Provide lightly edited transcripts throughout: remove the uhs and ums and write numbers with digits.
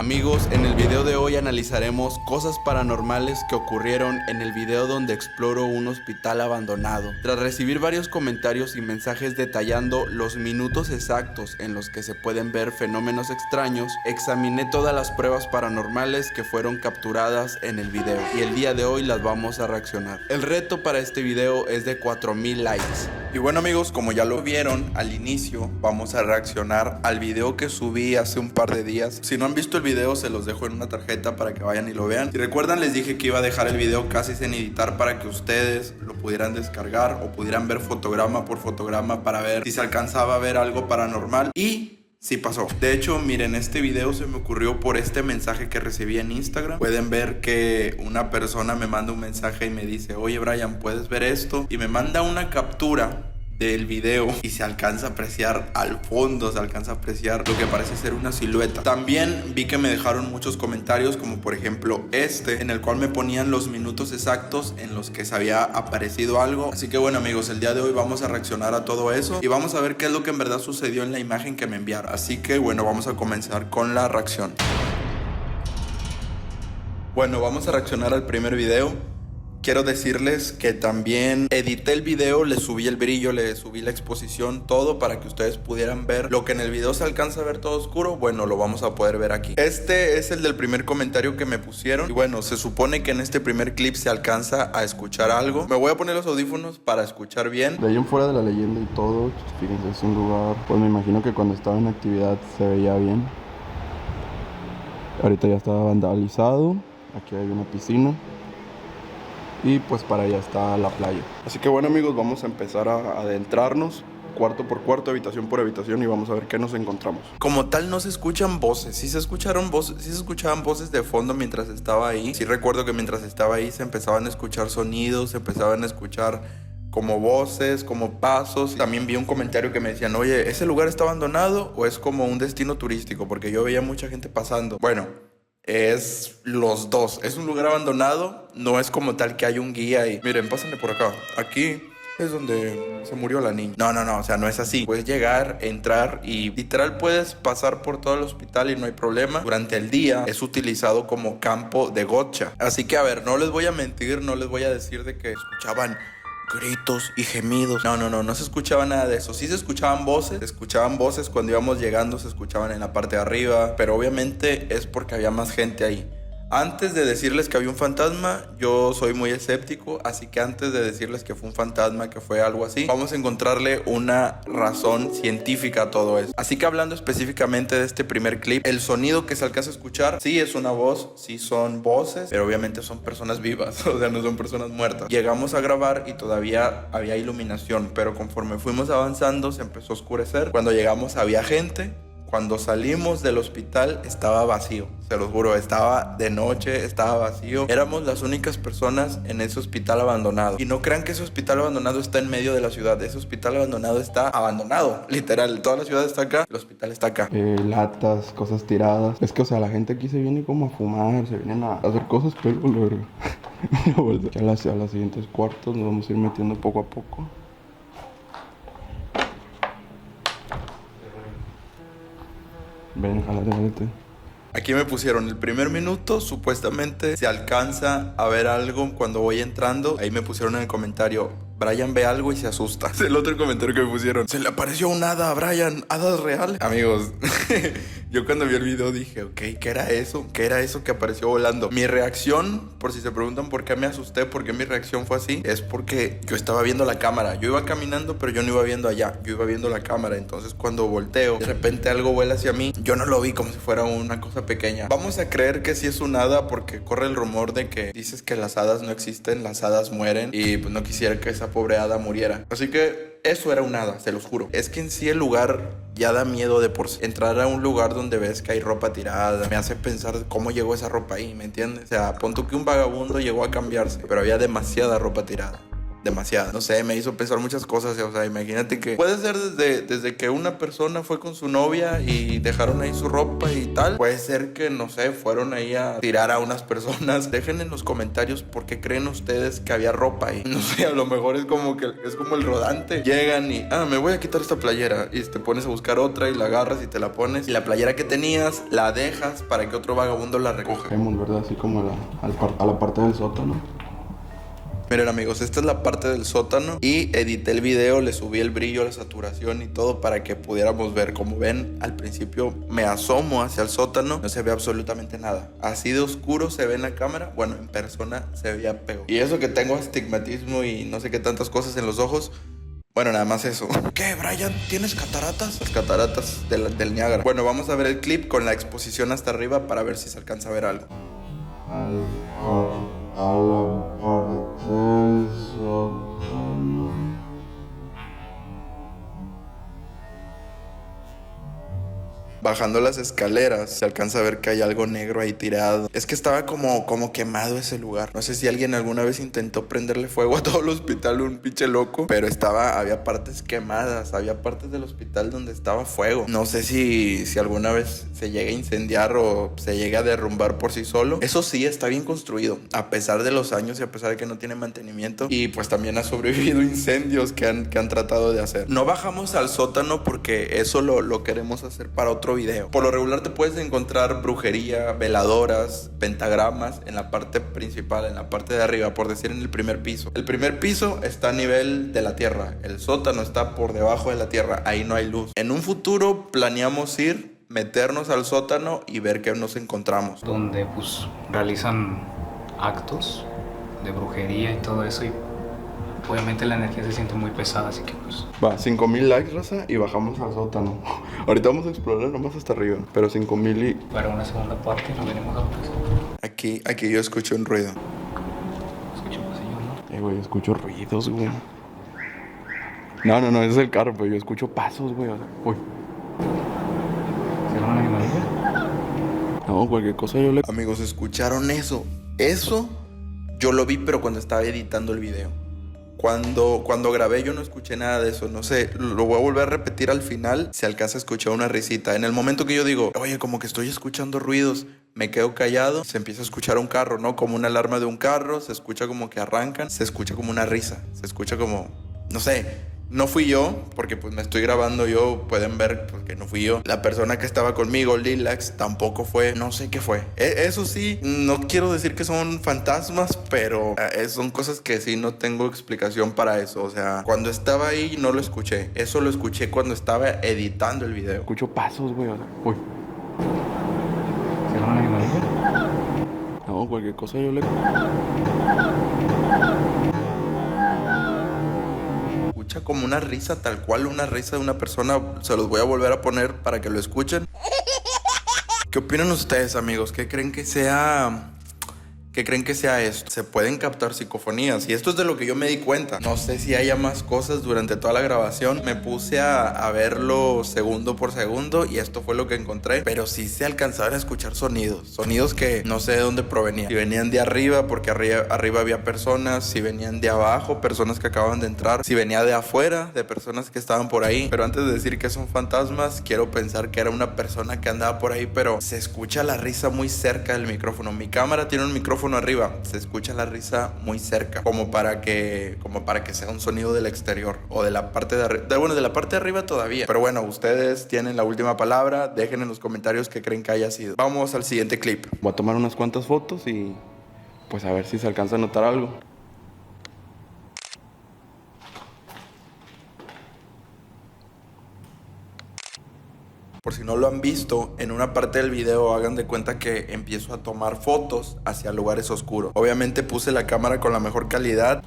Amigos, en el video de hoy analizaremos cosas paranormales que ocurrieron en el video donde exploro un hospital abandonado. Tras recibir varios comentarios y mensajes detallando los minutos exactos en los que se pueden ver fenómenos extraños, examiné todas las pruebas paranormales que fueron capturadas en el video y el día de hoy las vamos a reaccionar. El reto para este video es de 4000 likes. Y bueno amigos, como ya lo vieron al inicio, vamos a reaccionar al video que subí hace un par de días. Si no han visto el video, se los dejo en una tarjeta para que vayan y lo vean. Si recuerdan, les dije que iba a dejar el video casi sin editar para que ustedes lo pudieran descargar o pudieran ver fotograma por fotograma para ver si se alcanzaba a ver algo paranormal. Y sí pasó. De hecho, miren, este video se me ocurrió por este mensaje que recibí en Instagram. Pueden ver que una persona me manda un mensaje y me dice: oye Brian, ¿puedes ver esto? Y me manda una captura del video y se alcanza a apreciar al fondo, se alcanza a apreciar lo que parece ser una silueta. También vi que me dejaron muchos comentarios, como por ejemplo este, en el cual me ponían los minutos exactos en los que se había aparecido algo. Así que bueno amigos, el día de hoy vamos a reaccionar a todo eso y vamos a ver qué es lo que en verdad sucedió en la imagen que me enviaron. Así que bueno, vamos a comenzar con la reacción. Bueno, vamos a reaccionar al primer video. Quiero decirles que también edité el video, le subí el brillo, le subí la exposición, todo para que ustedes pudieran ver lo que en el video se alcanza a ver todo oscuro. Bueno, lo vamos a poder ver aquí. Este es el del primer comentario que me pusieron. Y bueno, se supone que en este primer clip se alcanza a escuchar algo. Me voy a poner los audífonos para escuchar bien. De ahí en fuera de la leyenda y todo, fíjense, es un lugar, pues me imagino que cuando estaba en actividad se veía bien. Ahorita ya está vandalizado. Aquí hay una piscina. Y pues para allá está la playa. Así que bueno amigos, vamos a empezar a adentrarnos cuarto por cuarto, habitación por habitación, y vamos a ver qué nos encontramos. Como tal no se escuchan voces, sí se escuchaban voces de fondo mientras estaba ahí. Sí recuerdo que mientras estaba ahí se empezaban a escuchar sonidos, se empezaban a escuchar como voces, como pasos. También vi un comentario que me decían: oye, ¿ese lugar está abandonado o es como un destino turístico? Porque yo veía mucha gente pasando. Bueno, es los dos. Es un lugar abandonado, no es como tal que hay un guía y miren, pásenle por acá. Aquí es donde se murió la niña. No, o sea, no es así. Puedes llegar, entrar y literal puedes pasar por todo el hospital y no hay problema. Durante el día es utilizado como campo de gotcha. Así que a ver, no les voy a mentir, no les voy a decir de que escuchaban gritos y gemidos. No se escuchaba nada de eso. Sí se escuchaban voces cuando íbamos llegando, se escuchaban en la parte de arriba, pero obviamente es porque había más gente ahí. Antes de decirles que había un fantasma, yo soy muy escéptico, así que antes de decirles que fue un fantasma, que fue algo así, vamos a encontrarle una razón científica a todo eso. Así que hablando específicamente de este primer clip, el sonido que se alcanza a escuchar, sí es una voz, sí son voces, pero obviamente son personas vivas, o sea, no son personas muertas. Llegamos a grabar y todavía había iluminación, pero conforme fuimos avanzando se empezó a oscurecer. Cuando llegamos había gente. Cuando salimos del hospital estaba vacío, se los juro, estaba de noche, estaba vacío. Éramos las únicas personas en ese hospital abandonado. Y no crean que ese hospital abandonado está en medio de la ciudad. Ese hospital abandonado está abandonado, literal. Toda la ciudad está acá, el hospital está acá. Latas, cosas tiradas. Es que, o sea, la gente aquí se viene como a fumar, se vienen a hacer cosas, pero a los siguientes cuartos nos vamos a ir metiendo poco a poco. Ven, jálate. Aquí me pusieron el primer minuto, supuestamente se alcanza a ver algo cuando voy entrando. Ahí me pusieron en el comentario: Brian ve algo y se asusta. Es el otro comentario que me pusieron: se le apareció un hada a Brian, hadas real. Amigos, yo cuando vi el video dije: ok, ¿qué era eso? ¿Qué era eso que apareció volando? Mi reacción, por si se preguntan por qué me asusté, por qué mi reacción fue así, es porque yo estaba viendo la cámara. Yo iba caminando, pero yo no iba viendo allá, yo iba viendo la cámara. Entonces cuando volteo, de repente algo vuela hacia mí. Yo no lo vi como si fuera una cosa pequeña. Vamos a creer que sí es un hada porque corre el rumor de que dices que las hadas no existen, las hadas mueren, y pues no quisiera que esa pobre hada muriera. Así que eso era un hada, se los juro. Es que en sí el lugar ya da miedo de por sí. Entrar a un lugar donde ves que hay ropa tirada me hace pensar cómo llegó esa ropa ahí, ¿me entiendes? O sea, pon tú que un vagabundo llegó a cambiarse, pero había demasiada ropa tirada. demasiada. No sé, me hizo pensar muchas cosas. O sea, imagínate que puede ser desde que una persona fue con su novia y dejaron ahí su ropa y tal. Puede ser que, no sé, fueron ahí a tirar a unas personas. Dejen en los comentarios por qué creen ustedes que había ropa ahí. No sé, a lo mejor es como el rodante. Llegan y, me voy a quitar esta playera. Y te pones a buscar otra y la agarras y te la pones. Y la playera que tenías la dejas para que otro vagabundo la recoja. Vemos, ¿verdad? Así como a la parte del sótano. Miren amigos, esta es la parte del sótano y edité el video, le subí el brillo, la saturación y todo para que pudiéramos ver. Como ven, al principio me asomo hacia el sótano, no se ve absolutamente nada. Así de oscuro se ve en la cámara, bueno, en persona se veía peor. Y eso que tengo astigmatismo y no sé qué tantas cosas en los ojos. Bueno, nada más eso. ¿Qué, Brian? ¿Tienes cataratas? Las cataratas del Niágara. Bueno, vamos a ver el clip con la exposición hasta arriba para ver si se alcanza a ver algo. Bajando las escaleras se alcanza a ver que hay algo negro ahí tirado. Es que estaba como quemado ese lugar. No sé si alguien alguna vez intentó prenderle fuego a todo el hospital, un pinche loco, pero había partes quemadas, había partes del hospital donde estaba fuego. No sé si alguna vez se llega a incendiar o se llega a derrumbar por sí solo. Eso sí, está bien construido, a pesar de los años y a pesar de que no tiene mantenimiento. Y pues también ha sobrevivido incendios que han tratado de hacer. No bajamos al sótano porque eso lo queremos hacer para otro video. Por lo regular te puedes encontrar brujería, veladoras, pentagramas en la parte principal, en la parte de arriba, por decir en el primer piso. El primer piso está a nivel de la tierra, el sótano está por debajo de la tierra, ahí no hay luz. En un futuro planeamos meternos al sótano y ver qué nos encontramos. Donde pues realizan actos de brujería y todo eso y obviamente la energía se siente muy pesada, así que pues... Va, 5000 likes, raza, y bajamos al sótano. Ahorita vamos a explorar nomás hasta arriba, pero 5000 y... Para una segunda parte nos venimos a otro. Aquí yo escucho un ruido. Escucho un pasillo, ¿no? Güey, escucho ruidos, güey. No, ese es el carro, pero yo escucho pasos, güey. Uy. ¿Será una animalilla? No, cualquier cosa yo le... Amigos, ¿escucharon eso? Eso yo lo vi, pero cuando estaba editando el video. Cuando grabé yo no escuché nada de eso. No sé, lo voy a volver a repetir al final. Se alcanza a escuchar una risita. En el momento que yo digo, oye, como que estoy escuchando ruidos, me quedo callado. Se empieza a escuchar un carro, ¿no? Como una alarma de un carro. Se escucha como que arrancan. Se escucha como una risa. Se escucha como, no sé. No fui yo, porque pues me estoy grabando yo, pueden ver porque no fui yo. La persona que estaba conmigo, Lilax, tampoco fue, no sé qué fue. Eso sí, no quiero decir que son fantasmas, pero son cosas que sí no tengo explicación para eso. O sea, cuando estaba ahí no lo escuché. Eso lo escuché cuando estaba editando el video. Escucho pasos, güey. Uy. ¿Será una animalilla? No, cualquier cosa yo le... Como una risa, tal cual una risa de una persona. Se los voy a volver a poner para que lo escuchen. ¿Qué opinan ustedes, amigos? ¿Qué creen que sea esto? Se pueden captar psicofonías y esto es de lo que yo me di cuenta. No sé si haya más cosas durante toda la grabación. Me puse a verlo segundo por segundo y esto fue lo que encontré. Pero sí se alcanzaron a escuchar sonidos que no sé de dónde provenían. Si venían de arriba, porque arriba había personas. Si venían de abajo, personas que acaban de entrar. Si venía de afuera, de personas que estaban por ahí. Pero antes de decir que son fantasmas, quiero pensar que era una persona que andaba por ahí. Pero se escucha la risa muy cerca del micrófono. Mi cámara tiene un micrófono arriba, se escucha la risa muy cerca, como para que sea un sonido del exterior o de la parte de arriba. Bueno, de la parte de arriba todavía. Pero bueno, ustedes tienen la última palabra. Dejen en los comentarios qué creen que haya sido. Vamos al siguiente clip. Voy a tomar unas cuantas fotos y pues a ver si se alcanza a notar algo. Por si no lo han visto, en una parte del video hagan de cuenta que empiezo a tomar fotos hacia lugares oscuros. Obviamente puse la cámara con la mejor calidad.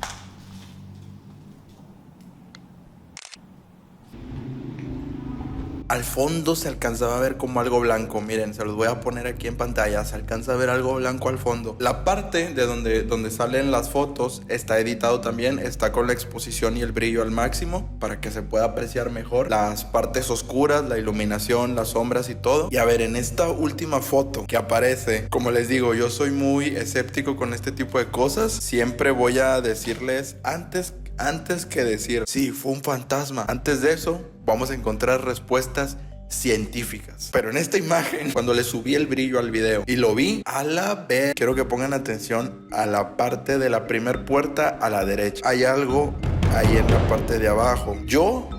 Al fondo se alcanzaba a ver como algo blanco. Miren, se los voy a poner aquí en pantalla. Se alcanza a ver algo blanco al fondo. La parte de donde salen las fotos está editado también. Está con la exposición y el brillo al máximo para que se pueda apreciar mejor las partes oscuras, la iluminación, las sombras y todo. Y a ver, en esta última foto que aparece, como les digo, yo soy muy escéptico con este tipo de cosas. Siempre voy a decirles antes antes que decir, sí, fue un fantasma. Antes de eso, vamos a encontrar respuestas científicas. Pero en esta imagen, cuando le subí el brillo al video y lo vi, a la vez, quiero que pongan atención a la parte de la primer puerta a la derecha. Hay algo ahí en la parte de abajo. Yo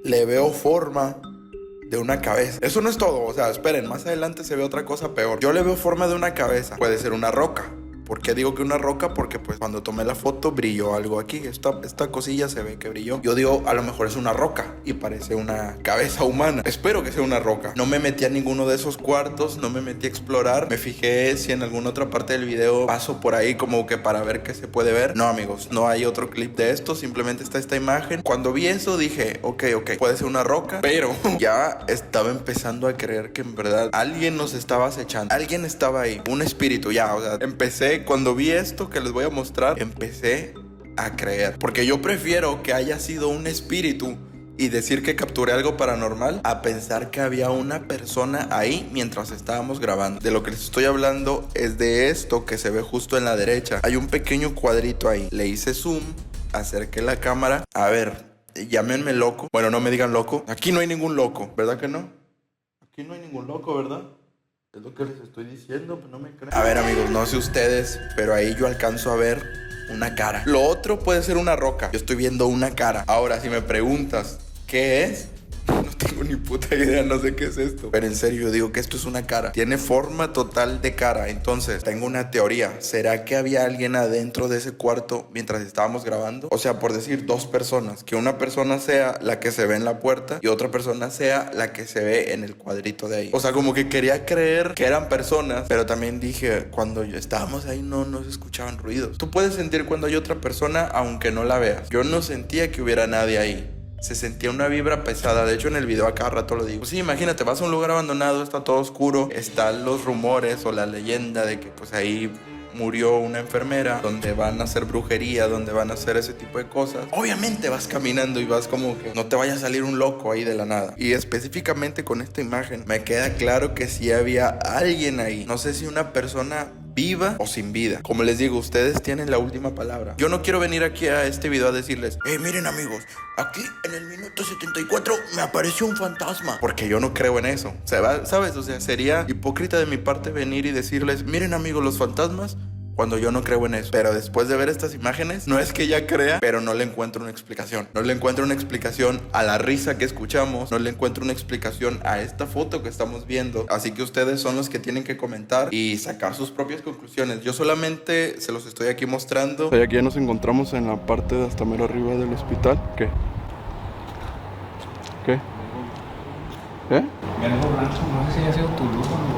le veo forma de una cabeza. Eso no es todo, o sea, esperen, más adelante se ve otra cosa peor. Yo le veo forma de una cabeza. Puede ser una roca. ¿Por qué digo que una roca? Porque pues cuando tomé la foto brilló algo aquí. Esta cosilla se ve que brilló. Yo digo, a lo mejor es una roca y parece una cabeza humana. Espero que sea una roca. No me metí a ninguno de esos cuartos, no me metí a explorar. Me fijé si en alguna otra parte del video paso por ahí como que para ver qué se puede ver. No, amigos, no hay otro clip de esto. Simplemente está esta imagen. Cuando vi eso dije, ok, puede ser una roca. Pero ya estaba empezando a creer que en verdad alguien nos estaba acechando. Alguien estaba ahí. Un espíritu, ya, o sea, cuando vi esto que les voy a mostrar, empecé a creer. Porque yo prefiero que haya sido un espíritu y decir que capturé algo paranormal a pensar que había una persona ahí mientras estábamos grabando. De lo que les estoy hablando es de esto que se ve justo en la derecha. Hay un pequeño cuadrito ahí. Le hice zoom, acerqué la cámara. A ver, llámenme loco. Bueno, no me digan loco. Aquí no hay ningún loco, ¿verdad que no? Aquí no hay ningún loco, ¿verdad? Es lo que les estoy diciendo, pero no me creen. A ver, amigos, no sé ustedes, pero ahí yo alcanzo a ver una cara. Lo otro puede ser una roca. Yo estoy viendo una cara. Ahora, si me preguntas ¿qué es? No tengo ni puta idea, no sé qué es esto. Pero en serio, yo digo que esto es una cara. Tiene forma total de cara. Entonces, tengo una teoría. ¿Será que había alguien adentro de ese cuarto mientras estábamos grabando? O sea, por decir, dos personas. Que una persona sea la que se ve en la puerta y otra persona sea la que se ve en el cuadrito de ahí. O sea, como que quería creer que eran personas, pero también dije, cuando estábamos ahí no se escuchaban ruidos. Tú puedes sentir cuando hay otra persona aunque no la veas. Yo no sentía que hubiera nadie ahí. Se sentía una vibra pesada. De hecho, en el video a cada rato lo digo. Pues sí, imagínate, vas a un lugar abandonado, está todo oscuro, están los rumores o la leyenda de que pues ahí murió una enfermera, donde van a hacer brujería, donde van a hacer ese tipo de cosas. Obviamente vas caminando y vas como que no te vaya a salir un loco ahí de la nada. Y específicamente con esta imagen me queda claro que sí había alguien ahí. No sé si una persona viva o sin vida. Como les digo, ustedes tienen la última palabra. Yo no quiero venir aquí a este video a decirles, miren amigos, aquí en el minuto 74 me apareció un fantasma. Porque yo no creo en eso. O sea, ¿sabes? O sea, sería hipócrita de mi parte venir y decirles, miren amigos, los fantasmas, cuando yo no creo en eso. Pero después de ver estas imágenes, no es que ya crea, pero no le encuentro una explicación. No le encuentro una explicación a la risa que escuchamos. No le encuentro una explicación a esta foto que estamos viendo. Así que ustedes son los que tienen que comentar y sacar sus propias conclusiones. Yo solamente se los estoy aquí mostrando. Y aquí ya nos encontramos en la parte de hasta mero arriba del hospital. ¿Qué? ¿Qué? Y algo blanco, no sé si ha sido tu luz o no.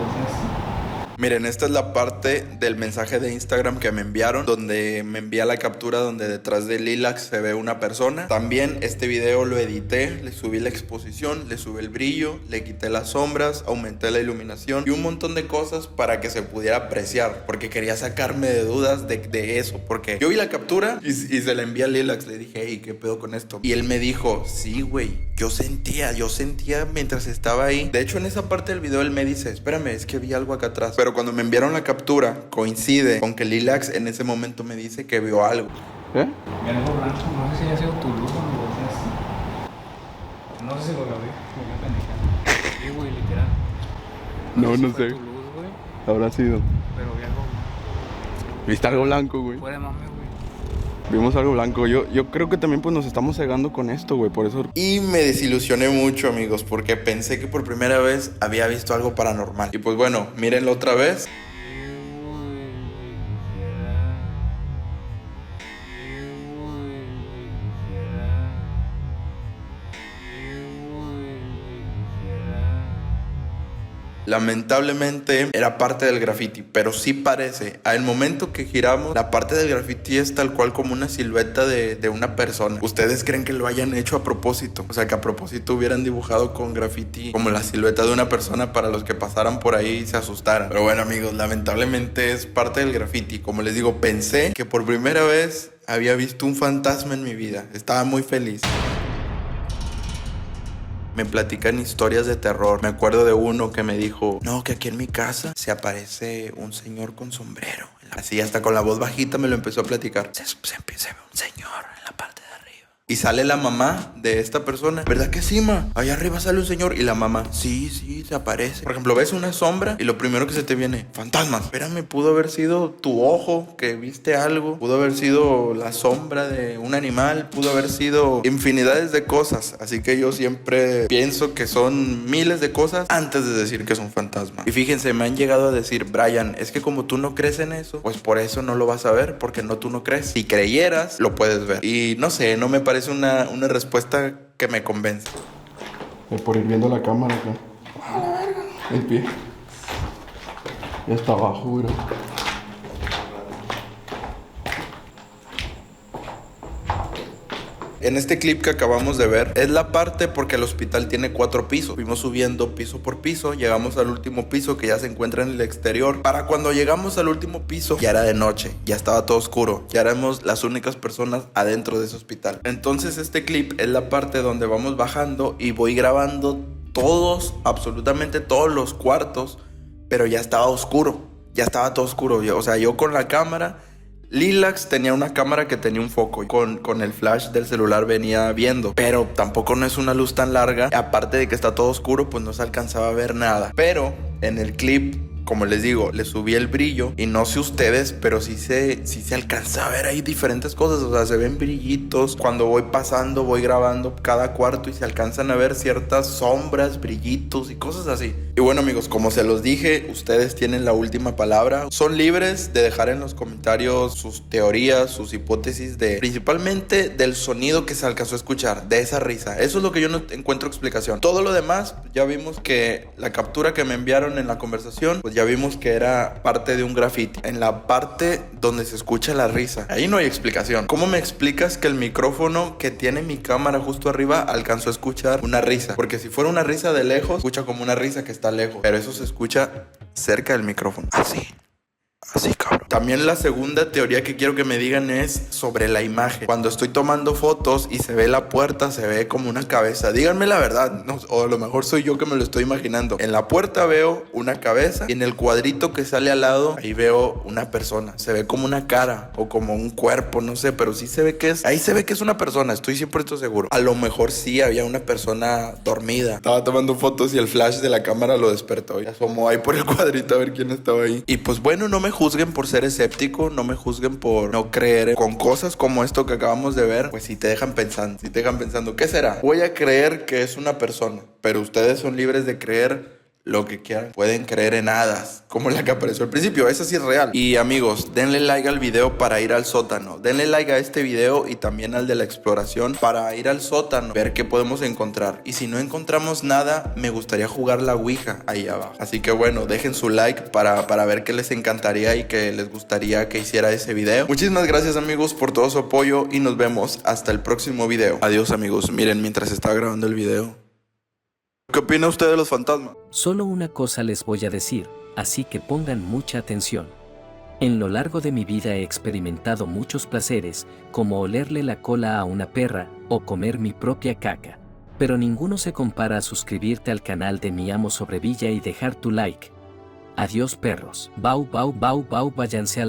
Miren, esta es la parte del mensaje de Instagram que me enviaron, donde me envía la captura donde detrás de Lilac se ve una persona. También este video lo edité, le subí la exposición, le subí el brillo, le quité las sombras, aumenté la iluminación y un montón de cosas para que se pudiera apreciar, porque quería sacarme de dudas de eso, porque yo vi la captura y se la envié a Lilac, le dije, hey, ¿qué pedo con esto? Y él me dijo, sí, güey, yo sentía mientras estaba ahí. De hecho, en esa parte del video él me dice, espérame, es que vi algo acá atrás. Pero cuando me enviaron la captura, coincide con que Lilac en ese momento me dice que vio algo. Y algo blanco, no sé si ha sido tu luz o no. No sé si lo grabé, sí, güey, literal. No si sé. fue tu luz, güey, Habrá sido. pero vi algo. ¿Viste algo blanco, güey? Fuera de mame, güey. Vimos algo blanco. Yo creo que también pues nos estamos cegando con esto, güey. Por eso. Y me desilusioné mucho, amigos, porque pensé que por primera vez había visto algo paranormal. Y pues bueno, mírenlo otra vez. Lamentablemente era parte del graffiti, pero sí parece. Al momento que giramos, la parte del graffiti es tal cual como una silueta de una persona. ¿Ustedes creen que lo hayan hecho a propósito? O sea, que a propósito hubieran dibujado con graffiti como la silueta de una persona para los que pasaran por ahí y se asustaran. Pero bueno, amigos, lamentablemente es parte del graffiti. Como les digo, pensé que por primera vez había visto un fantasma en mi vida. Estaba muy feliz. Me platican historias de terror. Me acuerdo de uno que me dijo, no, que aquí en mi casa se aparece un señor con sombrero. Así hasta con la voz bajita me lo empezó a platicar. Se ve un señor en la parte de arriba. Y sale la mamá de esta persona. ¿Verdad que sí, ma? Allá arriba sale un señor. Y la mamá, sí, se aparece. Por ejemplo, ves una sombra y lo primero que se te viene, fantasmas. Espérame, pudo haber sido tu ojo que viste algo. Pudo haber sido la sombra de un animal. Pudo haber sido infinidades de cosas. Así que yo siempre pienso que son miles de cosas antes de decir que es un fantasma. Y fíjense, me han llegado a decir, Brian, es que como tú no crees en eso, pues por eso no lo vas a ver, porque tú no crees. Si creyeras, lo puedes ver. Y no sé, no me parece una respuesta que me convence. Por ir viendo la cámara acá. El pie. Ya está abajo, bro. En este clip que acabamos de ver es la parte porque el hospital tiene 4 pisos. Fuimos subiendo piso por piso, llegamos al último piso que ya se encuentra en el exterior. Para cuando llegamos al último piso ya era de noche, ya estaba todo oscuro, ya éramos las únicas personas adentro de ese hospital. Entonces este clip es la parte donde vamos bajando y voy grabando todos, absolutamente todos los cuartos, pero ya estaba oscuro, ya estaba todo oscuro. O sea, yo con la cámara... Lilax tenía una cámara que tenía un foco y con el flash del celular venía viendo, pero tampoco no es una luz tan larga. Aparte de que está todo oscuro, pues no se alcanzaba a ver nada. Pero en el clip, como les digo, le subí el brillo y no sé ustedes, pero sí se alcanza a ver ahí diferentes cosas. O sea, se ven brillitos. Cuando voy pasando, voy grabando cada cuarto y se alcanzan a ver ciertas sombras, brillitos y cosas así. Y bueno, amigos, como se los dije, ustedes tienen la última palabra. Son libres de dejar en los comentarios sus teorías, sus hipótesis principalmente del sonido que se alcanzó a escuchar, de esa risa. Eso es lo que yo no encuentro explicación. Todo lo demás, ya vimos que la captura que me enviaron en la conversación, pues ya vimos que era parte de un graffiti. En la parte donde se escucha la risa, ahí no hay explicación. ¿Cómo me explicas que el micrófono que tiene mi cámara justo arriba alcanzó a escuchar una risa? Porque si fuera una risa de lejos, escucha como una risa que está lejos, pero eso se escucha cerca del micrófono. Así, cabrón. También la segunda teoría que quiero que me digan es sobre la imagen. Cuando estoy tomando fotos y se ve la puerta, se ve como una cabeza. Díganme la verdad, no, o a lo mejor soy yo que me lo estoy imaginando. En la puerta veo una cabeza y en el cuadrito que sale al lado, ahí veo una persona. Se ve como una cara o como un cuerpo, no sé, pero sí se ve que es... Ahí se ve que es una persona, estoy 100% seguro. A lo mejor sí había una persona dormida. Estaba tomando fotos y el flash de la cámara lo despertó y asomó ahí por el cuadrito a ver quién estaba ahí. Y pues bueno, no me juzguen por ser escéptico, no me juzguen por no creer con cosas como esto que acabamos de ver. Pues sí te dejan pensando, ¿qué será? Voy a creer que es una persona, pero ustedes son libres de creer lo que quieran. Pueden creer en hadas, como la que apareció al principio. Esa sí es real. Y amigos, denle like al video para ir al sótano. Denle like a este video y también al de la exploración para ir al sótano, ver qué podemos encontrar. Y si no encontramos nada, me gustaría jugar la Ouija ahí abajo. Así que bueno, dejen su like para ver qué les encantaría y qué les gustaría que hiciera ese video. Muchísimas gracias, amigos, por todo su apoyo y nos vemos hasta el próximo video. Adiós, amigos. Miren, mientras estaba grabando el video, ¿qué opina usted de los fantasmas? Solo una cosa les voy a decir, así que pongan mucha atención. En lo largo de mi vida he experimentado muchos placeres, como olerle la cola a una perra o comer mi propia caca. Pero ninguno se compara a suscribirte al canal de Mi Amo Sobrevilla y dejar tu like. Adiós, perros. Bau, bau, bau, bau, váyanse a